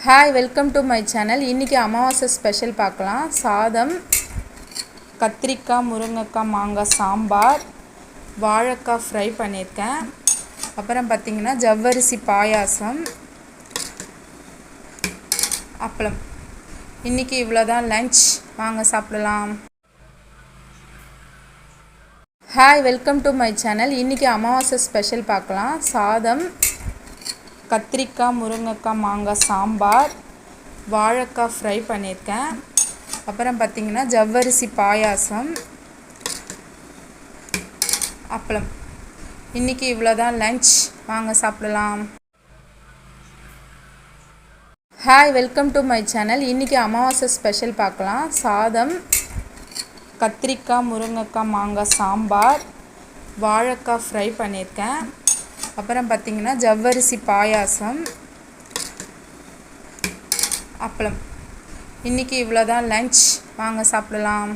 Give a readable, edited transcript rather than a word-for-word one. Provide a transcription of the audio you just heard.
Hi welcome to my channel. இன்றைக்கி அமாவாசை special பார்க்கலாம். சாதம், கத்திரிக்காய், முருங்கைக்காய், மாங்காய் சாம்பார், வாழைக்காய் ஃப்ரை பண்ணியிருக்கேன். அப்புறம் பார்த்திங்கன்னா ஜவ்வரிசி பாயாசம், அப்பளம். இன்றைக்கி இவ்வளோதான் லன்ச். வாங்க சாப்பிடலாம். Hi welcome to my channel. இன்றைக்கி அமாவாசை ஸ்பெஷல் பார்க்கலாம். சாதம், கத்திரிக்காய், முருங்கைக்காய், மாங்காய் சாம்பார், வாழைக்காய் ஃப்ரை பண்ணியிருக்கேன். அப்புறம் பார்த்திங்கன்னா ஜவ்வரிசி பாயாசம், அப்பளம். இன்றைக்கி இவ்வளோதான் லன்ச். வாங்க சாப்பிடலாம். Hi welcome to my channel. இன்றைக்கி அமாவாசை ஸ்பெஷல் பார்க்கலாம். சாதம், கத்திரிக்காய், முருங்கைக்காய், மாங்காய் சாம்பார், வாழைக்காய் ஃப்ரை பண்ணியிருக்கேன். அப்புறம் பார்த்திங்கன்னா ஜவ்வரிசி பாயாசம், அப்பளம். இன்றைக்கி இவ்வளோதான் லன்ச். வாங்க சாப்பிடலாம்.